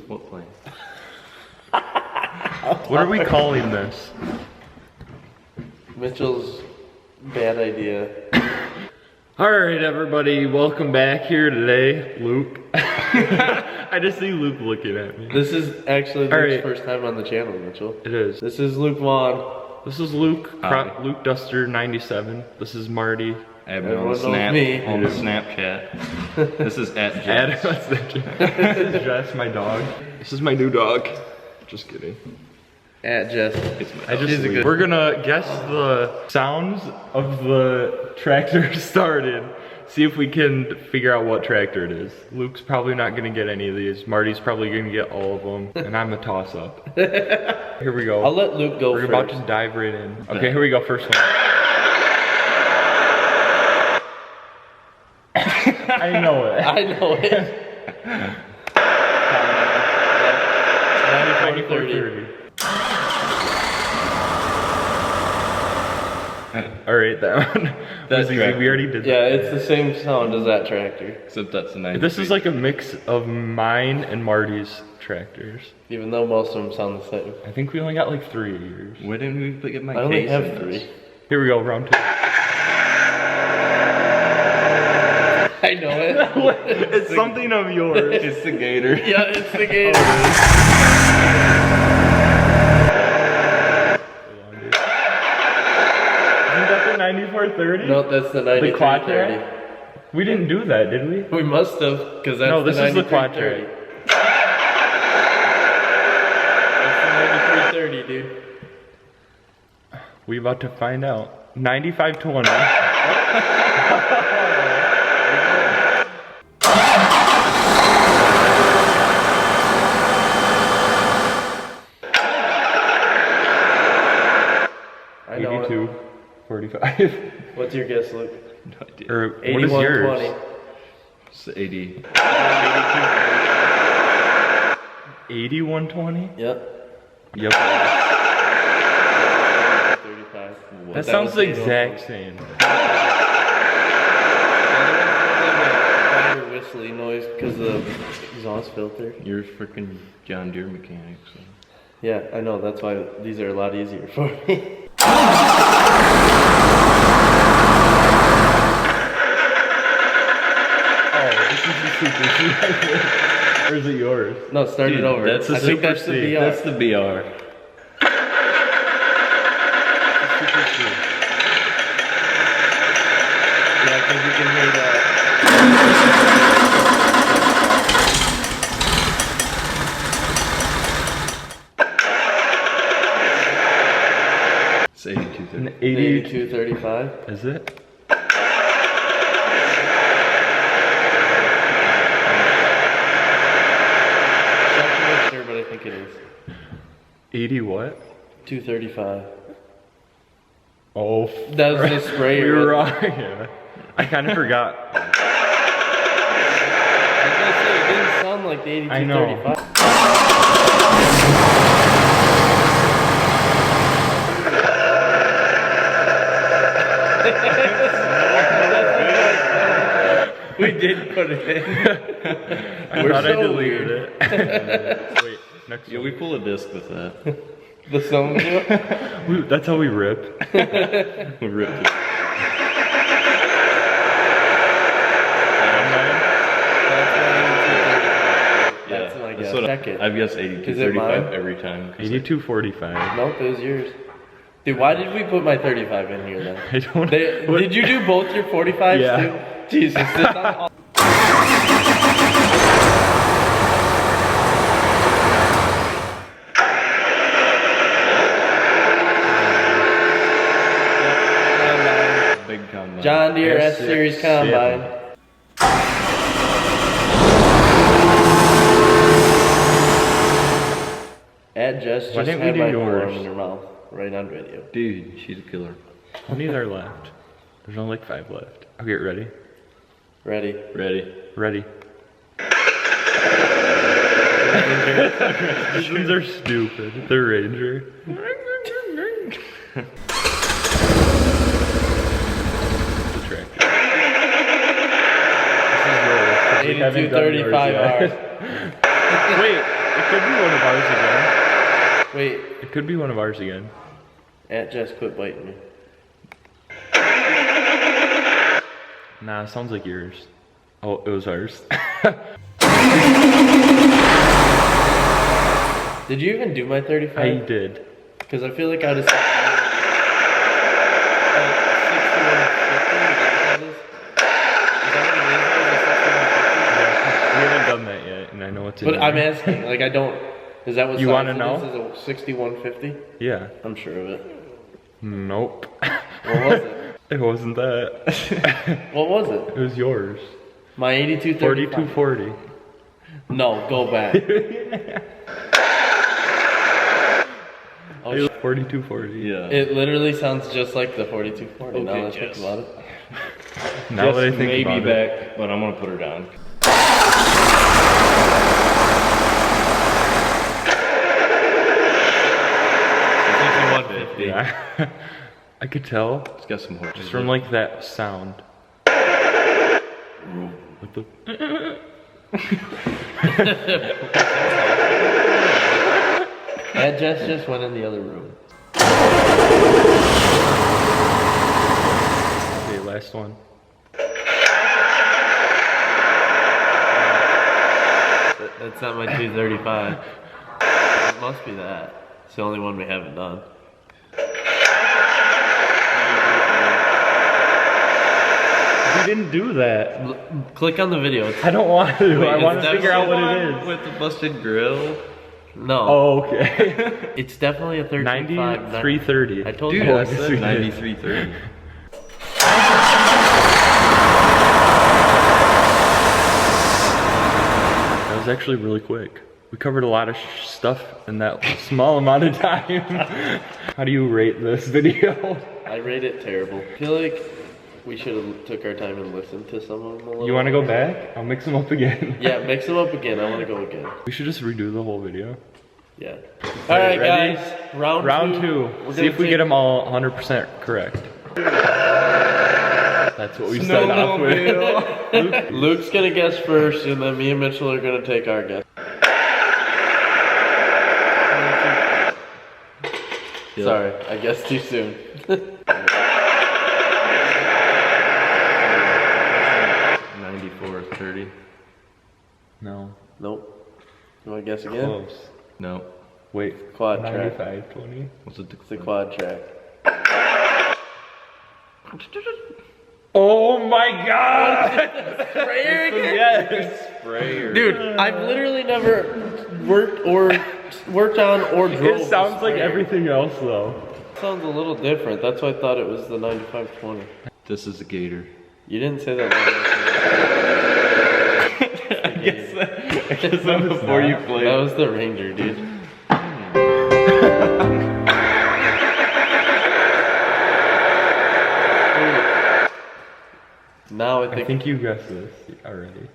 What plane? What are we calling this? Mitchell's bad idea. Alright everybody, welcome back here today. Luke. I just see Luke looking at me. This is actually Luke's first time on the channel, Mitchell. It is. This is Luke Vaughn. This is Luke, Luke Duster 97. This is Marty. Admin on the Snapchat. This is at Jess. This is Jess, my dog. This is my new dog. Just kidding. At Jess. We're gonna guess the sounds of the tractor started. See if we can figure out what tractor it is. Luke's probably not gonna get any of these. Marty's probably gonna get all of them. And I'm a toss up. Here we go. I'll let Luke go first. We're about to dive right in. Okay, here we go, first one. I know it. I know it. 9430. Alright, that one. That's easy. We already did that. Yeah, it's the same sound as that tractor. Except that's a 90. This is like a mix of mine and Marty's tractors. Even though most of them sound the same. I think we only got like 3 of yours. Why didn't we get my I only case have in 3. this? Here we go, round 2. I know it. It's something of yours. It's the gator. Yeah, it's the gator. Isn't that the 9430? No, that's the 9330. We didn't do that, did we? We must have, because that's No, this the is the 9330. That's the 9330, dude. We about to find out. 9520. I know 8245. What's your guess, Luke? No idea. Or what is yours? 8120. It's 80. 8120? Yep. Yep. 35. That sounds the exact same. Fire whistly noise because of the exhaust filter. You're freaking John Deere mechanic, so. Yeah, I know. That's why these are a lot easier for me. Or is it yours? No, start it over. That's the I think that's the BR. That's the BR. Yeah, because you can hear that. It's 8230. 8235. Is it? But I think it is. 80 what? 235. Oh, That was the sprayer. we were wrong. Yeah. I kind of forgot. I was gonna say, it didn't sound like the 8235. I know. We did put it in. I thought I deleted it. Wait, next Yeah, one. we pull a disc with that. The song deal? That's how we rip. We ripped it. That's my guess. What Check it. I've guessed Is it 8235 mine? every time. 8245. Nope, it was yours. Dude, why did we put my 35 in here then? I don't Did you do both your 45s Yeah. too? Jesus, this not all. Big combine. John Deere S6, S-Series Combine. At Jess Why just didn't we had do my yours? forearm in her mouth, right on video. Dude, she's a killer. How many are left? There's only like 5 left. Okay, ready? Ready. Ready? Ready. These ones are stupid. The Ranger. The tractor. This is yours. 8235R. Wait, it Wait, It could be one of ours again. at Jess, quit biting me. Nah, it sounds like yours. Oh, it was ours. Did you even do my 35? I did. Because I feel like I just. 6150? We haven't done that yet, and I know what's in But I'm there. asking, like, I don't. Is that what You wanna size know? This is a 6150? Yeah. I'm sure of it. Nope. What was it? It wasn't that. What was it? It was yours. My 8235. 4240. No, go back. Oh, It was 4240. Yeah. it literally sounds just like the 4240 now Okay, that I think Jess. about it. Now that I think maybe about back, it. but I'm gonna put her down. Yeah. I could tell It's got some horse. just from like that sound. What the? That Jess just went in the other room. Okay, last one. That's not my 235. It must be that. It's the only one we haven't done. We didn't do that. Click on the video. I don't want to. Wait, I want is to that figure out what the it is. With the busted grill. No. Oh, okay. It's definitely a 13.5. 9330. I told Dude, you. I guess we said did. 9330. That was actually really quick. We covered a lot of stuff in that small amount of time. How do you rate this video? I rate it terrible. I feel like we should have took our time and listened to some of them a little. You want to go back? I'll mix them up again. Yeah, mix them up again. I want to go again. We should just redo the whole video. Yeah. All right, ready? guys. Round two. We're See gonna if we take- get them all 100% correct. That's what we start off with. Luke's gonna guess first, and then me and Mitchell are gonna take our guess. Sorry, I guessed too soon. 9430. No. Nope. You wanna guess again? Close. No. Wait. Quad track. 9520. What's it? It's a quad track. Oh my god! Sprayer again? Yes! Sprayer. Dude, I've literally never worked on or drove. It sounds a like sprayer. everything else though. Sounds a little different. That's why I thought it was the 9520. This is a gator. You didn't say that. I guess that was Before you That play. was the Ranger, dude. Now I think you guessed this already.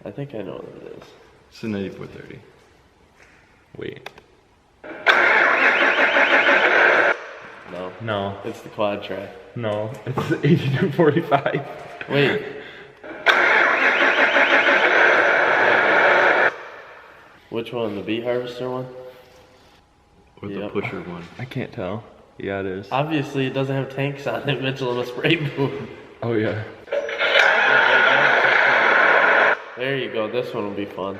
I think I know what it is. It's a 9430. Wait. No. No. It's the quad track. No. It's 8245. Wait. Which one? The bee harvester one? Or the Yep. pusher one. I can't tell. Yeah, it is. Obviously, it doesn't have tanks on it, Mitchell, and a spray boom. Oh yeah. There you go. This one will be fun.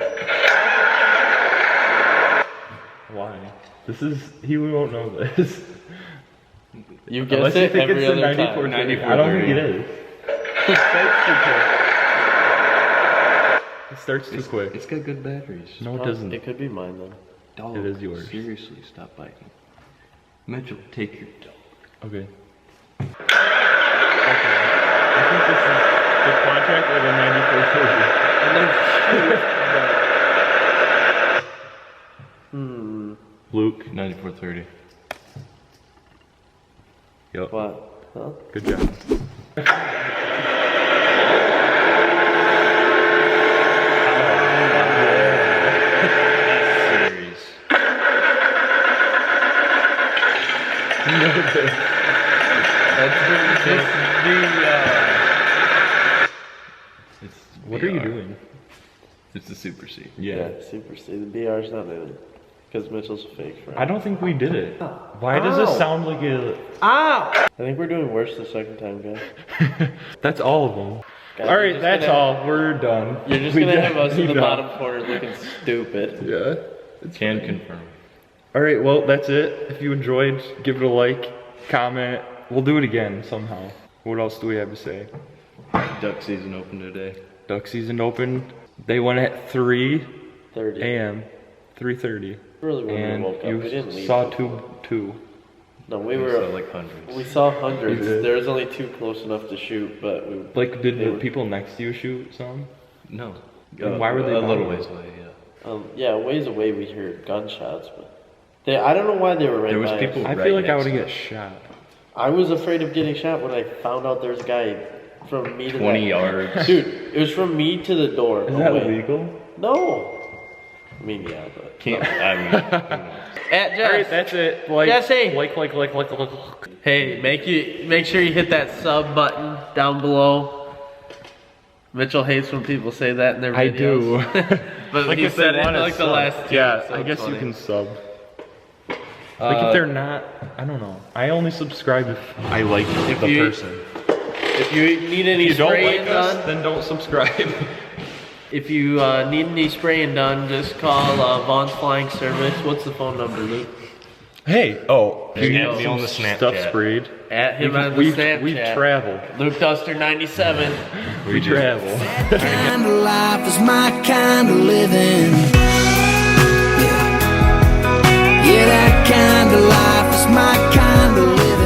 Why? This is he won't know this. You Unless guess you it think every it's other a 94. time. 94. I don't think it is. It starts too quick. It's got good batteries. No, it Oh, doesn't. It could be mine then. Dog. It is yours. Seriously, stop biting. Mitchell, take your dog. Okay. I think this is the contract or the 9430. Luke. 9430. Yep. What? Huh? Good job. Series. What are you doing? It's the Super C. Yeah, Super C. The BR's not in it. Because Mitchell's a fake friend. I don't think we did it. Why does it sound like a... Ow! I think we're doing worse the second time, guys. That's all of them. Guys, Alright, that's all. We're done. You're just gonna have us in the bottom corner looking stupid. Yeah. Can confirm. Alright, well, that's it. If you enjoyed, give it a like, comment. We'll do it again somehow. What else do we have to say? Duck season open today. Duck season opened. They went at 3 30. a.m. 3:30. Really, when And we woke up, we didn't you leave. saw till- two. No, we We were. saw like hundreds. We saw hundreds. You did? There was only 2 close enough to shoot, but we. Like, did They the were- people next to you shoot some? No. And why were they a little bothering? ways away? Yeah. Yeah, ways away we heard gunshots, but I don't know why they were right There was by people- us. I Right feel like I next would to get shot. I was afraid of getting shot when I found out there's a guy from me to 20 that. yards. Dude, it was from me to the door. Is No that way. legal? No. I mean, yeah, but. Can't. I mean. who knows? At Jess. Alright, that's it. Like, Jesse. like. Hey, make sure you hit that sub button down below. Mitchell hates when people say that in their I do. videos. But Like he if they said it wanna like the sub. last 2. Yeah, so I guess funny. you can sub. Like if they're not, I don't know. I only subscribe if I like If the you- person. If you need any If you don't spraying like us, done, then don't subscribe. if you need any spraying done, just call Vaughn's Flying Service. What's the phone number, Luke? Hey, oh, You you can need be on the some Snapchat. stuff sprayed. At him on the We've Snapchat. traveled. Luke Duster 97. We travel. Kind of life is my kind of living. Yeah, that kind of life is my kind of living.